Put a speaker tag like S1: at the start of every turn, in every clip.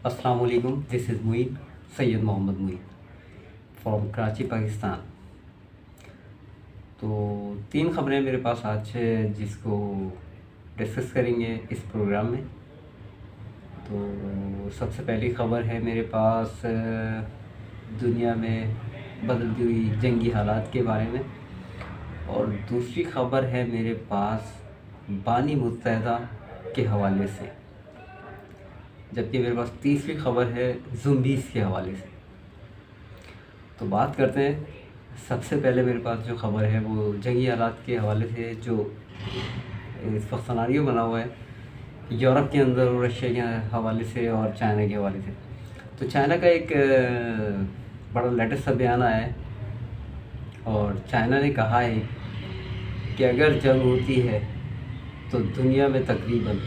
S1: अस्सलाम वालेकुम, this is Moin, Syed Mohammad Moin from Karachi, Pakistan. तो 3 ख़बरें मेरे पास आज है जिसको डिस्कस करेंगे इस प्रोग्राम में। तो सबसे पहली ख़बर है मेरे पास दुनिया में बदलती हुई जंगी हालात के बारे में, और दूसरी ख़बर है मेरे पास बानी मुत्तहदा के हवाले से, जबकि मेरे पास तीसरी ख़बर है ज़ुम्बीज़ के हवाले से। तो बात करते हैं। सबसे पहले मेरे पास जो ख़बर है वो जंगी हालात के हवाले से, जो इस वक्त सिनेरियो बना हुआ है यूरोप के अंदर और रशिया के हवाले से और चाइना के हवाले से। तो चाइना का एक बड़ा लेटेस्ट सा बयान आया है, और चाइना ने कहा है कि अगर जंग होती है तो दुनिया में तकरीबन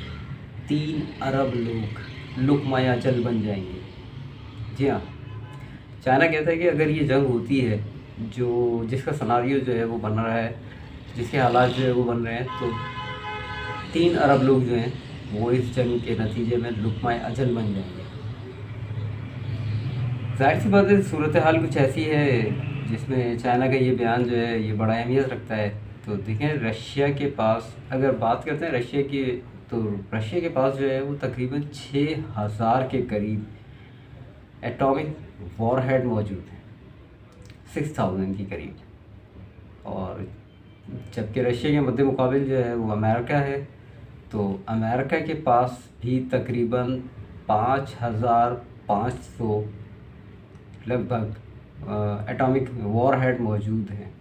S1: 3 अरब लोग लुक़मा अजल बन जाएंगे। जी हाँ, चाइना कहता है कि अगर ये जंग होती है, जो जिसका सिनेरियो जो है वो बन रहा है, जिसके हालात जो है वो बन रहे हैं, तो 3 अरब लोग जो हैं वो इस जंग के नतीजे में लुक़मा अजल बन जाएंगे। ज़ाहिर सी बात है, सूरत हाल कुछ ऐसी है जिसमें चाइना का ये बयान जो है ये बड़ा अहमियत रखता है। तो देखें, रशिया के पास अगर बात करते हैं रशिया की, तो रशिया के पास जो है वो तकरीबन 6000 के करीब एटॉमिक वॉरहेड मौजूद है, 6000 के करीब। और जबकि रशिया के मद्दे मुकाबिल जो है वो अमेरिका है, तो अमेरिका के पास भी तकरीबन 5500 लगभग एटॉमिक वॉरहेड मौजूद हैं।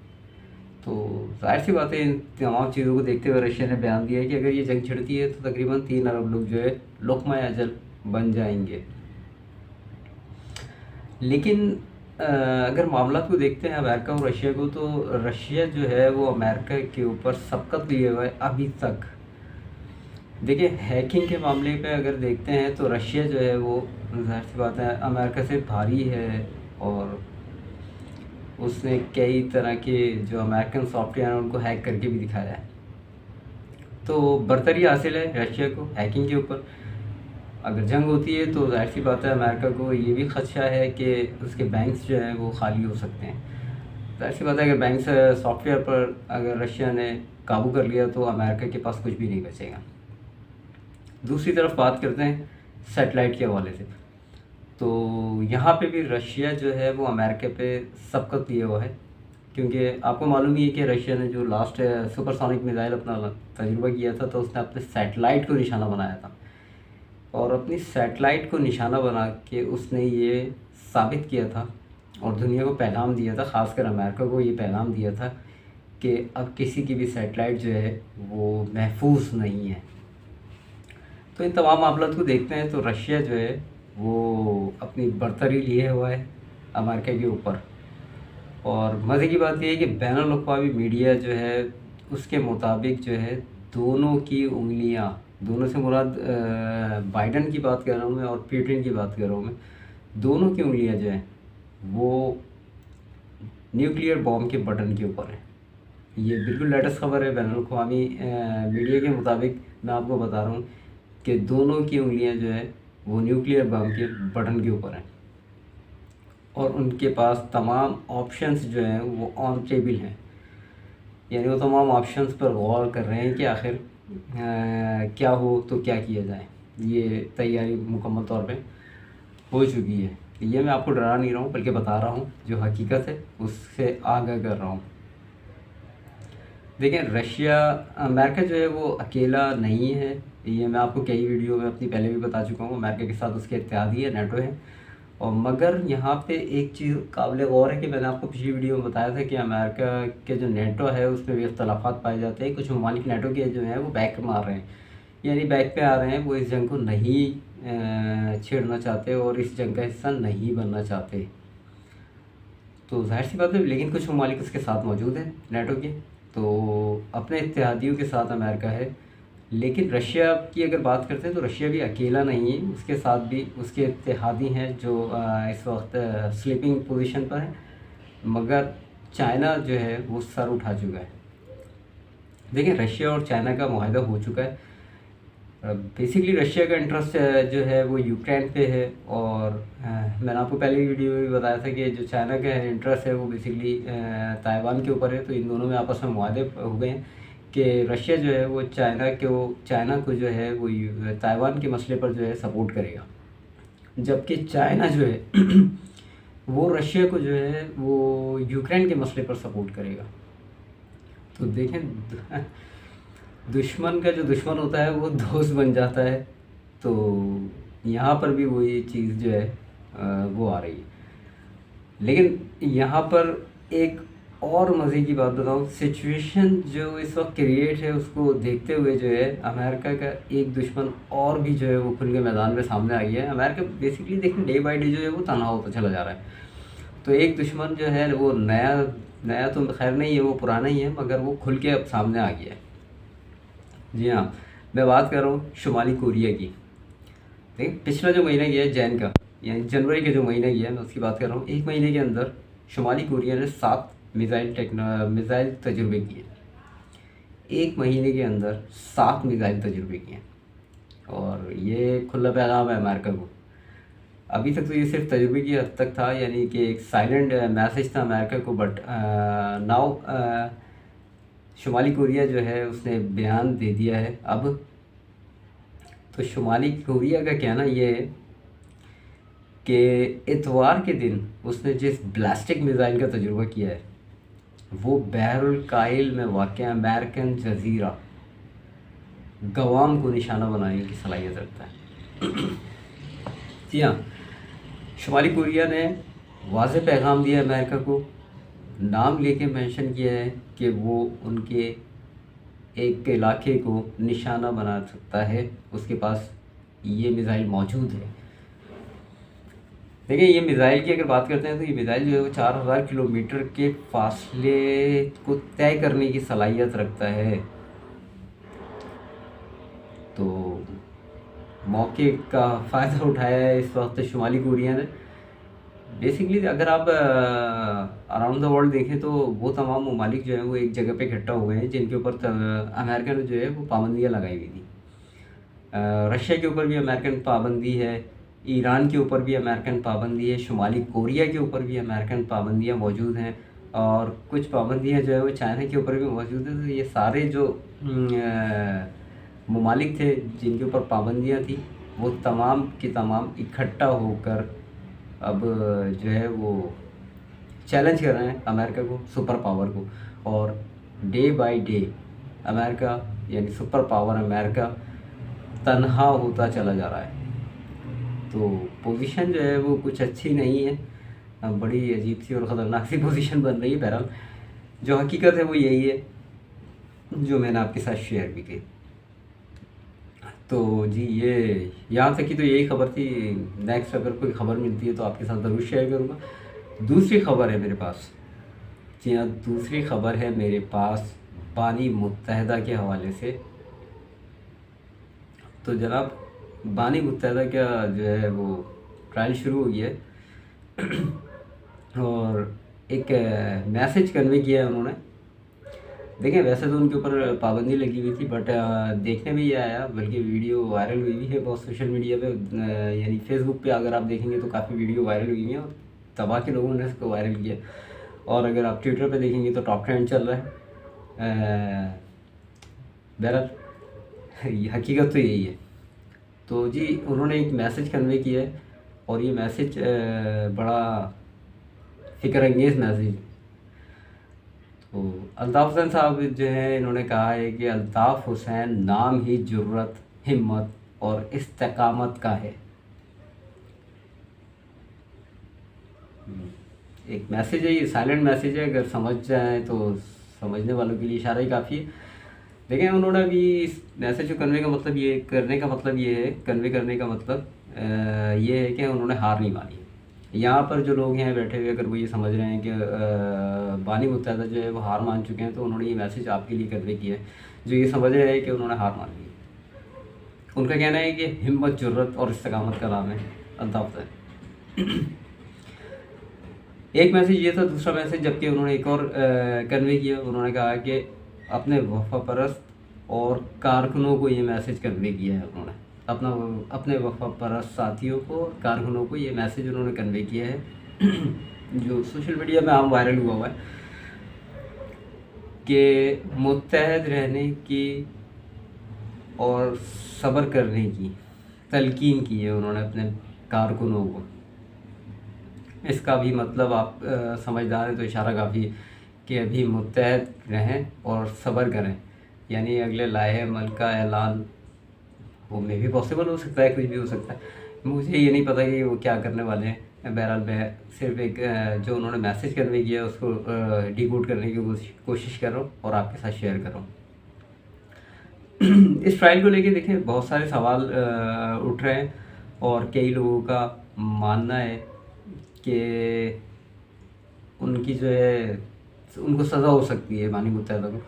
S1: तो ज़ाहिर सी बात है, इन तमाम चीज़ों को देखते हुए रशिया ने बयान दिया है कि अगर ये जंग छिड़ती है तो तकरीबन 3 अरब लोग जो है लुक़मा अजल बन जाएंगे। लेकिन अगर मामला को देखते हैं अमेरिका और रशिया को, तो रशिया जो है वो अमेरिका के ऊपर सबकत लिए हुआ है अभी तक। देखिए, हैकिंग के मामले पे अगर देखते हैं तो रशिया जो है वो ज़ाहिर सी बात है अमेरिका से भारी है, और उसने कई तरह के जो अमेरिकन सॉफ्टवेयर हैं उनको हैक करके भी दिखाया है। तो बरतरी हासिल है रशिया को हैकिंग के ऊपर। अगर जंग होती है तो ज़ाहिर सी बात है अमेरिका को ये भी ख़दशा है कि उसके बैंक्स जो हैं वो खाली हो सकते हैं। ज़ाहिर सी बात है, अगर बैंक्स सॉफ्टवेयर पर अगर रशिया ने काबू कर लिया तो अमेरिका के पास कुछ भी नहीं बचेगा। दूसरी तरफ बात करते हैं सैटेलाइट के हवाले से, तो यहाँ पे भी रशिया जो है वो अमेरिका पे सबकत लिए हुआ है, क्योंकि आपको मालूम ही है कि रशिया ने जो लास्ट सुपरसोनिक मिसाइल अपना तजुर्बा किया था, तो उसने अपने सैटेलाइट को निशाना बनाया था, और अपनी सैटेलाइट को निशाना बना के उसने ये साबित किया था और दुनिया को पैगाम दिया था, ख़ासकर अमेरिका को ये पैगाम दिया था कि अब किसी की भी सैटेलाइट जो है वो महफूज नहीं है। तो इन तमाम मामलों को देखते हैं तो रशिया जो है वो अपनी बरतरी लिए हुआ है अमेरिका के ऊपर। और मज़े की बात यह है कि बैनुल-अक़वामी मीडिया जो है उसके मुताबिक जो है दोनों की उंगलियां, दोनों से मुराद बाइडन की बात कर रहा हूँ मैं और पुतिन की बात कर रहा हूँ मैं, दोनों की उंगलियां जो हैं वो न्यूक्लियर बॉम्ब के बटन के ऊपर है। ये बिल्कुल लेटेस्ट खबर है, बैनुल-अक़वामी मीडिया के मुताबिक मैं आपको बता रहा हूँ कि दोनों की उंगलियां जो है वो न्यूक्लियर बम के बटन के ऊपर हैं, और उनके पास तमाम ऑप्शंस जो हैं वो ऑन टेबल हैं। यानी वो तमाम ऑप्शंस पर गौर कर रहे हैं कि आखिर क्या हो तो क्या किया जाए। ये तैयारी मुकम्मल तौर पे हो चुकी है। ये मैं आपको डरा नहीं रहा हूँ, बल्कि बता रहा हूँ जो हकीकत है उससे आगाह कर रहा हूँ। देखें, रशिया अमेरिका जो है वो अकेला नहीं है, ये मैं आपको कई वीडियो में अपनी पहले भी बता चुका हूँ। अमेरिका के साथ उसके इत्तेहादी है, नेटो है। और मगर यहाँ पे एक चीज़ काबिल गौर है कि मैंने आपको पिछली वीडियो में बताया था कि अमेरिका के जो नेटो है उसमें भी इख्तलाफात पाए जाते हैं। कुछ ममालिक नेटो के जो हैं वो बैक मार रहे हैं, यानी बैक पे आ रहे हैं, वो इस जंग को नहीं छेड़ना चाहते और इस जंग का हिस्सा नहीं बनना चाहते। तो ज़ाहिर सी बात है, लेकिन कुछ ममालिक उसके साथ मौजूद हैं नेटो के, तो अपने इत्तेहादियों के साथ अमेरिका है। लेकिन रशिया की अगर बात करते हैं तो रशिया भी अकेला नहीं है, उसके साथ भी उसके इत्तेहादी हैं जो इस वक्त स्लीपिंग पोजीशन पर है। मगर चाइना जो है वो सर उठा चुका है। देखिए, रशिया और चाइना का मुआहदा हो चुका है। बेसिकली रशिया का इंटरेस्ट जो है वो यूक्रेन पे है। और मैंने आपको पहले वीडियो में भी बताया था कि जो चाइना का इंटरेस्ट है वो बेसिकली ताइवान के ऊपर है। तो इन दोनों में आपस में मुआहदे हो गए हैं कि रशिया जो है वो चाइना को जो है वो ताइवान के मसले पर जो है सपोर्ट करेगा, जबकि चाइना जो है वो रशिया को जो है वो यूक्रेन के मसले पर सपोर्ट करेगा। तो देखें, दुश्मन का जो दुश्मन होता है वो दोस्त बन जाता है। तो यहाँ पर भी वही चीज़ जो है वो आ रही है। लेकिन यहाँ पर एक और मज़े की बात बताऊँ, सिचुएशन जो इस वक्त क्रिएट है उसको देखते हुए जो है अमेरिका का एक दुश्मन और भी जो है वो खुल के मैदान में सामने आ गया है। अमेरिका बेसिकली देखिए डे बाई डे जो है वो तनहा होता चला जा रहा है। तो एक दुश्मन जो है वो नया नया तो खैर नहीं है, वो पुराना ही है, मगर वो खुल के अब सामने आ गया है। जी हाँ, मैं बात कर रहा हूँ शुमाली कोरिया की। देखिए पिछला जो महीना गया है जैन का, यानी जनवरी के जो महीना गया है मैं उसकी बात कर रहा हूँ। एक महीने के अंदर शुमाली कोरिया ने 7 मिज़ाइल तजुर्बे किए। एक महीने के अंदर 7 मिज़ाइल तजुर्बे किए। और ये खुला पैगाम है अमेरिका को। अभी तक तो ये सिर्फ तजुर्बे की हद तक था, यानी कि एक साइलेंट मैसेज था अमेरिका को। बट नाउ शुमाली कोरिया जो है उसने बयान दे दिया है अब। तो शुमाली कोरिया का कहना ये है कि इतवार के दिन उसने जिस ब्लास्टिक मिज़ाइल का तजुर्बा किया है वो बहरुल काइल में वाक़ अमेरिकन जजीरा गवाम को निशाना बनाने की सलाहियत रखता है। जी हाँ, शुमाली कोरिया ने वाज़ेह पैगाम दिया अमेरिका को, नाम लेके मेंशन किया है कि वो उनके एक इलाके को निशाना बना सकता है, उसके पास ये मिज़ाइल मौजूद है। देखिए ये मिज़ाइल की अगर बात करते हैं तो ये मिज़ाइल जो है वो 4000 किलोमीटर के फासले को तय करने की सलाहियत रखता है। तो मौके का फ़ायदा उठाया है इस वक्त शुमाली कोरिया ने। बेसिकली अगर आप अराउंड द वर्ल्ड देखें तो वो तमाम ममालिक जो हैं वो एक जगह पे इकट्ठा हुए हैं जिनके ऊपर अमेरिका ने जो है वो पाबंदियाँ लगाई हुई थी। रशिया के ऊपर भी अमेरिकन पाबंदी है, ईरान के ऊपर भी अमेरिकन पाबंदी है, शुमाली कोरिया के ऊपर भी अमेरिकन पाबंदियाँ मौजूद हैं, और कुछ पाबंदियाँ जो है वो चाइना के ऊपर भी मौजूद हैं। तो ये सारे जो ममालिक थे जिनके ऊपर पाबंदियाँ थी वो तमाम की तमाम इकट्ठा होकर अब जो है वो चैलेंज कर रहे हैं अमेरिका को, सुपर पावर को। और डे बाय डे अमेरिका यानी सुपर पावर अमेरिका तन्हा होता चला जा रहा है। तो पोजीशन जो है वो कुछ अच्छी नहीं है, बड़ी अजीब सी और ख़तरनाक सी पोजीशन बन रही है। बहरहाल जो हकीकत है वो यही है जो मैंने आपके साथ शेयर भी की। तो जी ये यहाँ तक की तो यही ख़बर थी। नेक्स्ट अगर कोई ख़बर मिलती है तो आपके साथ ज़रूर शेयर करूँगा। दूसरी ख़बर है मेरे पास, जी हाँ, दूसरी ख़बर है मेरे पास बानी मुत्तहदा के हवाले से। तो जनाब बानी मुत्तहदा का जो है वो ट्रायल शुरू हो गया है और एक मैसेज कन्वे किया है उन्होंने। देखें वैसे तो उनके ऊपर पाबंदी लगी हुई थी, बट देखने में ये आया, बल्कि वीडियो वायरल हुई भी है बहुत सोशल मीडिया पे, यानी फेसबुक पे अगर आप देखेंगे तो काफ़ी वीडियो वायरल हुई है और तबाह के लोगों ने इसको वायरल किया। और अगर आप ट्विटर पे देखेंगे तो टॉप ट्रेंड चल रहा है। बहरहाल हकीकत तो यही है। तो जी उन्होंने एक मैसेज कन्वे किया है और ये मैसेज बड़ा फ़िक्र अंगेज़ मैसेज। तो अल्ताफ़ हुसैन साहब जो है इन्होंने कहा है कि अल्ताफ़ हुसैन नाम ही जुर्रत, हिम्मत और इस्तेकामत का है। एक मैसेज है, ये साइलेंट मैसेज है, अगर समझ जाए तो समझने वालों के लिए इशारा ही काफ़ी है। देखें उन्होंने भी इस मैसेज को कन्वे करने का मतलब ये है कि उन्होंने हार नहीं मानी। यहाँ पर जो लोग हैं बैठे हुए, अगर वो ये समझ रहे हैं कि बानी मुत्तहदा जो है वो हार मान चुके हैं, तो उन्होंने ये मैसेज आपके लिए कन्वे किया है जो ये समझ रहे हैं कि उन्होंने हार मान ली। उनका कहना है कि हिम्मत, जुर्रत और इस्तेकामत का नाम है अल्ताफ़ हुसैन। एक मैसेज ये था। दूसरा मैसेज जबकि उन्होंने एक और कन्वे किया, उन्होंने कहा कि अपने वफा परस्त और कारकुनों को ये मैसेज कन्वे किया है उन्होंने, अपने वफापरस्त साथियों को, कारकुनों को ये मैसेज उन्होंने कन्वे किया है जो सोशल मीडिया में आम वायरल हुआ है कि मुत्तहद रहने की और सब्र करने की तलकीन की है उन्होंने अपने कारकुनों को। इसका भी मतलब आप समझदार हैं तो इशारा काफ़ी है कि अभी मुत्तहद रहें और सब्र करें, यानी अगले लाहे अमल का ऐलान वो में भी पॉसिबल हो सकता है, कुछ भी हो सकता है। मुझे ये नहीं पता कि वो क्या करने वाले हैं। बहरहाल मैं सिर्फ एक जो उन्होंने मैसेज कन्वे किया है उसको डिकोड करने की कोशिश कर रहा हूँ और आपके साथ शेयर कर रहा हूँ। इस ट्रायल को लेके देखिए बहुत सारे सवाल उठ रहे हैं और कई लोगों का मानना है कि उनकी जो है उनको सज़ा हो सकती है बानी मुत्तहदा को।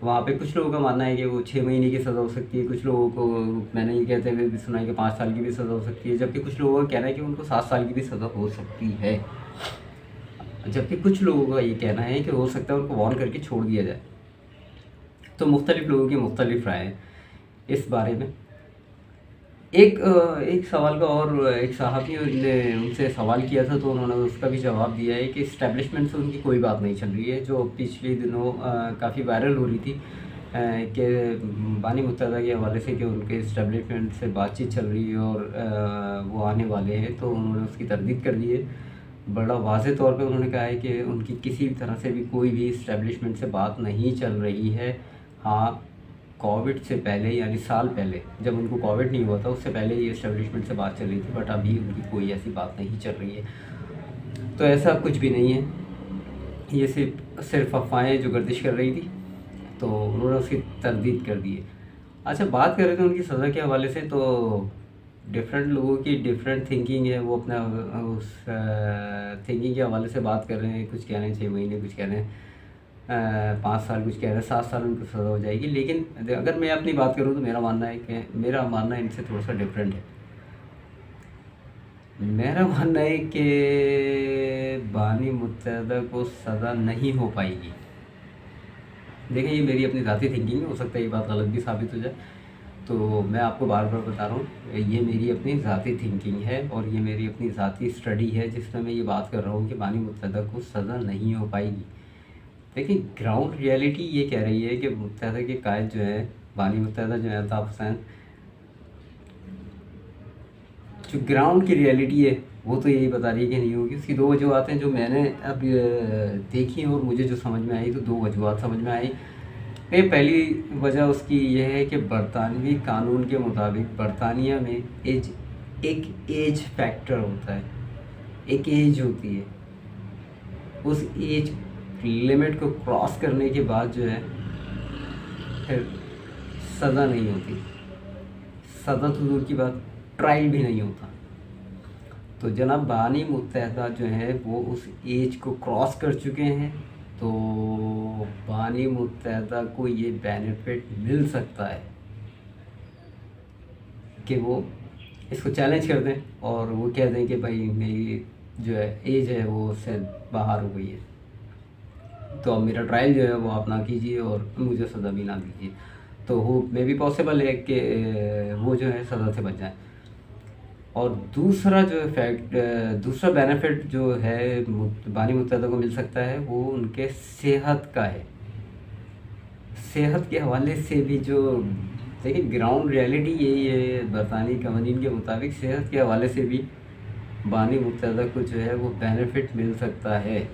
S1: वहाँ पे कुछ लोगों का मानना है कि वो 6 महीने की सज़ा हो सकती है, कुछ लोगों को मैंने ये कहते हुए भी सुना है कि 5 साल की भी सज़ा हो सकती है, जबकि कुछ लोगों का कहना है कि उनको 7 साल की भी सज़ा हो सकती है, जबकि कुछ लोगों का ये कहना है कि हो सकता है उनको वार्न करके छोड़ दिया जाए। तो मुख्तलिफ़ लोगों की मुख्तलिफ़ राय है इस बारे में। एक सवाल का और एक सहाफ़ी ने उनसे सवाल किया था तो उन्होंने उसका भी जवाब दिया है कि इस्टेब्लिशमेंट से उनकी कोई बात नहीं चल रही है, जो पिछले दिनों काफ़ी वायरल हो रही थी कि बानी मुत्तहदा के हवाले से कि उनके इस्टेब्लिशमेंट से बातचीत चल रही है और वो आने वाले हैं, तो उन्होंने उसकी तरदीद कर दी है। बड़ा वाज़े तौर पे उन्होंने कहा है कि उनकी किसी भी तरह से भी कोई भी इस्टेब्लिशमेंट से बात नहीं चल रही है। हाँ, कोविड से पहले यानी साल पहले जब उनको कोविड नहीं हुआ था उससे पहले ये इस्टेब्लिशमेंट से बात चल रही थी, बट अभी उनकी कोई ऐसी बात नहीं चल रही है। तो ऐसा कुछ भी नहीं है, ये सिर्फ अफवाहें जो गर्दिश कर रही थी, तो उन्होंने उसकी तरदीद कर दी है। अच्छा, बात कर रहे थे उनकी सज़ा के हवाले से, तो डिफरेंट लोगों की डिफरेंट थिंकिंग है, वो अपना उस थिंकिंग के हवाले से बात कर रहे हैं। कुछ कह रहे हैं 6 महीने, कुछ कह रहे हैं 5 साल, कुछ कह रहे हैं 7 साल उनको सज़ा हो जाएगी। लेकिन अगर मैं अपनी बात करूँ तो मेरा मानना इनसे थोड़ा सा डिफरेंट है। मेरा मानना है कि बानी मुत्तहदा को सज़ा नहीं हो पाएगी। देखिए, ये मेरी अपनी ज़ाती थिंकिंग है, हो सकता है ये बात गलत भी साबित हो जाए, तो मैं आपको बार बार बता रहा हूँ ये मेरी अपनी ज़ाती थिंकिंग है और ये मेरी अपनी ज़ाती स्टडी है जिसमें मैं ये बात कर रहा हूँ कि बानी मुत्तहदा को सज़ा नहीं हो पाएगी। देखिए, ग्राउंड रियलिटी ये कह रही है कि मुत्तहदा के कायद जो है बानी मुत्तहदा जो है अल्ताफ़ हुसैन, जो ग्राउंड की रियलिटी है वो तो यही बता रही है कि नहीं होगी। उसकी 2 वजूहत हैं जो मैंने अब देखी और मुझे जो समझ में आई, तो 2 वजूहत समझ में आई। पहली वजह उसकी ये है कि बरतानवी कानून के मुताबिक बरतानिया में एक एज फैक्टर होता है, एक एज होती है। उस एज लिमिट को क्रॉस करने के बाद जो है फिर सज़ा नहीं होती, सज़ा तो दूर की बात, ट्रायल भी नहीं होता। तो जनाब बानी मुत्तहदा जो है वो उस एज को क्रॉस कर चुके हैं, तो बानी मुत्तहदा को ये बेनिफिट मिल सकता है कि वो इसको चैलेंज कर दें और वो कह दें कि भाई मेरी जो है एज है वो उससे बाहर हो गई है, तो अब मेरा ट्रायल जो है वो आप ना कीजिए और मुझे सज़ा भी ना दीजिए। तो वो मे भी पॉसिबल है कि वो जो है सज़ा से बच जाए। और दूसरा जो दूसरा बेनिफिट जो है बानी मुत्तहदा को मिल सकता है वो उनके सेहत का है। सेहत के हवाले से भी जो देखिए ग्राउंड रियलिटी यही है, बरतानी कवानीन के मुताबिक सेहत के हवाले से भी बानी मुत्तहदा को जो है वो बेनिफिट मिल सकता है।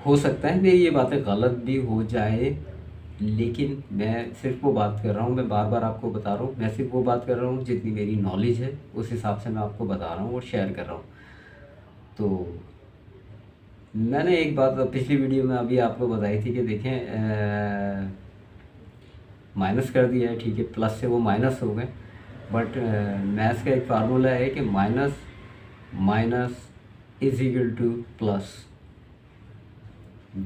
S1: हो सकता है मेरी ये बातें गलत भी हो जाए, लेकिन मैं सिर्फ वो बात कर रहा हूँ, मैं बार बार आपको बता रहा हूँ, मैं सिर्फ वो बात कर रहा हूँ जितनी मेरी नॉलेज है उस हिसाब से मैं आपको बता रहा हूँ और शेयर कर रहा हूँ। तो मैंने एक बात पिछली वीडियो में अभी आपको बताई थी कि देखें माइनस कर दिया है, ठीक है, प्लस से वो माइनस हो गए, बट मैथ्स का एक फार्मूला है कि minus minus is equal two plus.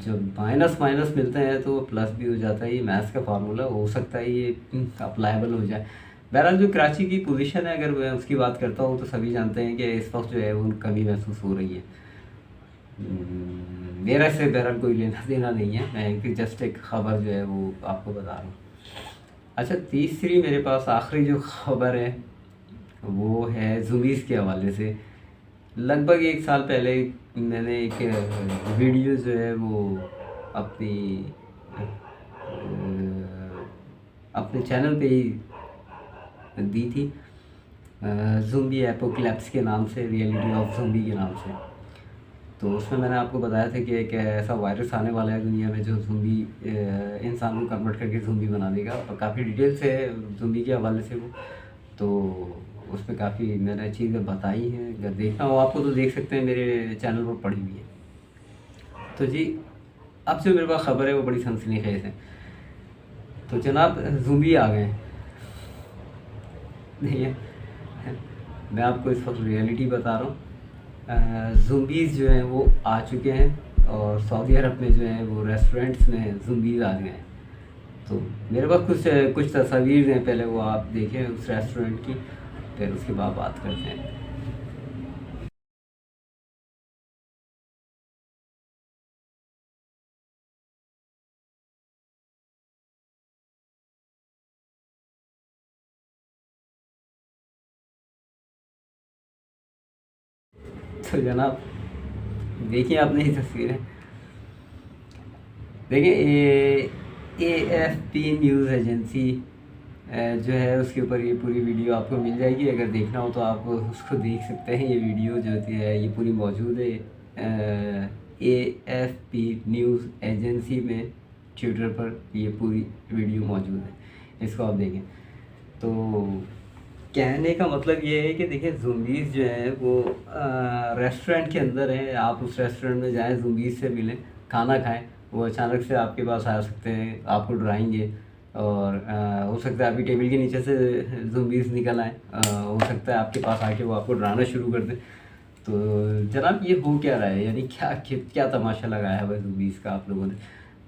S1: जब माइनस माइनस मिलते हैं तो प्लस भी हो जाता है। ये मैथ्स का फार्मूला हो सकता है ये अप्लाइबल हो जाए। बहरहाल जो कराची की पोजीशन है, अगर मैं उसकी बात करता हूँ तो सभी जानते हैं कि इस वक्त जो है वो कमी महसूस हो रही है। मेरा इससे बहरहाल कोई लेना देना नहीं है, मैं एक जस्ट एक ख़बर जो है वो आपको बता रहा हूँ। अच्छा, तीसरी मेरे पास आखिरी जो ख़बर है वो है ज़ूमीज़ के हवाले से। लगभग 1 साल पहले मैंने एक वीडियो जो है वो अपनी अपने चैनल पे ही दी थी, ज़ूम्बी एपोकलिप्स के नाम से, रियलिटी ऑफ ज़ूम्बी के नाम से। तो उसमें मैंने आपको बताया था कि एक ऐसा वायरस आने वाला है दुनिया में जो ज़ूम्बी इंसान को कन्वर्ट करके ज़ूम्बी बना देगा, और काफ़ी डिटेल से ज़ूम्बी के हवाले से वो, तो उसमें काफ़ी मैंने चीज़ें बताई हैं। अगर देखना हो आपको तो देख सकते हैं, मेरे चैनल पर पड़ी हुई है। तो जी, अब जो मेरे पास ख़बर है वो बड़ी सनसनीखेज़ है। तो जनाब, ज़ूम्बी आ गए हैं। देखिए, मैं आपको इस वक्त रियलिटी बता रहा हूँ। ज़ूम्बीज़ जो हैं वो आ चुके हैं, और सऊदी अरब में जो है वो रेस्टोरेंट्स में ज़ूम्बीज़ आ गए हैं। तो मेरे पास कुछ कुछ तस्वीर हैं, पहले वो आप देखें उस रेस्टोरेंट की, फिर उसके बाद बात करते हैं। तो जनाब, देखिए आपने ये तस्वीरें, देखिए AFP न्यूज़ एजेंसी जो है उसके ऊपर ये पूरी वीडियो आपको मिल जाएगी। अगर देखना हो तो आप उसको देख सकते हैं। ये वीडियो जो होती है ये पूरी मौजूद है AFP न्यूज़ एजेंसी में, ट्विटर पर ये पूरी वीडियो मौजूद है, इसको आप देखें। तो कहने का मतलब ये है कि देखिए, ज़ुम्बीज़ जो है वो रेस्टोरेंट के अंदर है। आप उस रेस्टोरेंट में जाएं, ज़ुम्बीज़ से मिलें, खाना खाएं, वो अचानक से आपके पास आ सकते हैं, आपको डराएंगे, और हो सकता है आपकी टेबल के नीचे से ज़ुम्बीज़ निकल आए, हो सकता है आपके पास आके वो आपको डराना शुरू कर दें। तो जनाब, ये हो क्या रहा है, यानी क्या क्या क्या तमाशा लगाया है भाई ज़ुम्बीज़ का आप लोगों ने।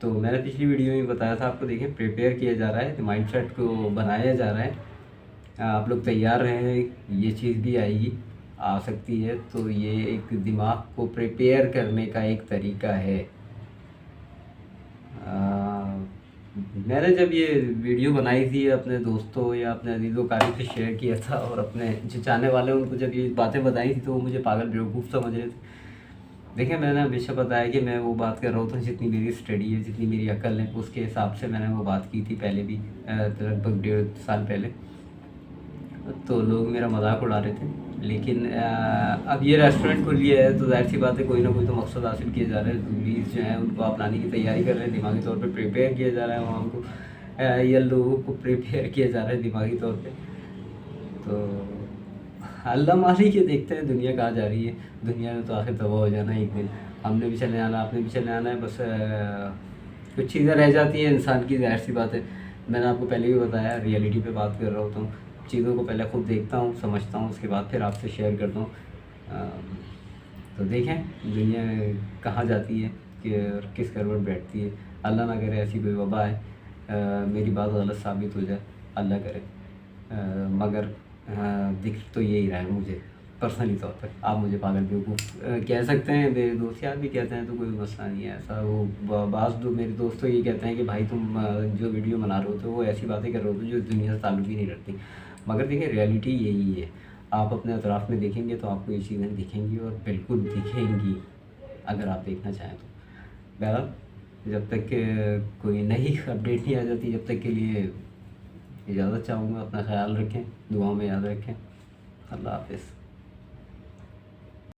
S1: तो मैंने पिछली वीडियो में बताया था आपको, देखिए प्रिपेयर किया जा रहा है, माइंड सेट को बनाया जा रहा है। आप लोग तैयार रहें, ये चीज़ भी आएगी, आ सकती है। तो ये एक दिमाग को प्रिपेयर करने का एक तरीका है। मैंने जब ये वीडियो बनाई थी अपने दोस्तों या अपने अजीज़ों कारी से शेयर किया था, और अपने जो चाहने वाले हैं उनको जब ये बातें बताई थी, तो वो मुझे पागल बेवकूफ़ समझ रहे थे। देखिए, मैंने हमेशा बताया कि मैं वो बात कर रहा हूँ, जितनी मेरी स्टडी है, जितनी मेरी अकल है, उसके हिसाब से मैंने वो बात की थी पहले भी, लगभग 1.5 साल पहले। तो लोग मेरा मजाक उड़ा रहे थे, लेकिन अब ये रेस्टोरेंट खुल गया है तो जाहिर सी बात है, कोई ना कोई तो मकसद हासिल किया जा रहा है। ज़ूमीज़ जो हैं उनको अपनाने की तैयारी कर रहे हैं, दिमागी तौर पे प्रिपेयर किया जा रहा है, वहाँ उनको या लोगों को प्रिपेयर किया जा रहा है दिमागी तौर पे। तो अल्लाह मालिक, ये देखते हैं दुनिया कहाँ जा रही है। दुनिया में तो आखिर तबाह हो जाना है एक दिन, हमने भी चले आना, आपने भी चले आना है। बस कुछ चीज़ें रह जाती हैं इंसान की, जाहिर सी बात है। मैंने आपको पहले भी बताया, रियलिटी पे बात कर रहा होता हूँ, चीज़ों को पहले खुद देखता हूँ, समझता हूँ, उसके बाद फिर आपसे शेयर करता हूँ। तो देखें दुनिया कहाँ जाती है कि और किस करवट बैठती है। अल्लाह ना करे ऐसी कोई वबा है, मेरी बात गलत साबित हो जाए, अल्लाह करे। मगर दिख तो यही रहा है मुझे पर्सनली तौर पर। आप मुझे पागल बेवकूफ़ कह सकते हैं, मेरे दोस्त यार भी कहते हैं, तो कोई मसला नहीं है ऐसा। वो बाज़ मेरे दोस्त तो ये कहते हैं कि भाई तुम जो वीडियो बना रहे होते हो वो ऐसी बातें कर रहे होते हो जो दुनिया से ताल्लुक़ ही नहीं रखती। मगर देखिए, रियलिटी यही है। आप अपने अतराफ़ में देखेंगे तो आपको ये चीज़ें दिखेंगी, और बिल्कुल दिखेंगी अगर आप देखना चाहें तो। बहरहाल, जब तक कि कोई नई अपडेट नहीं आ जाती, जब तक के लिए इजाज़त चाहूँगा। अपना ख़्याल रखें, दुआओं में याद रखें। अल्लाह हाफ़िज़।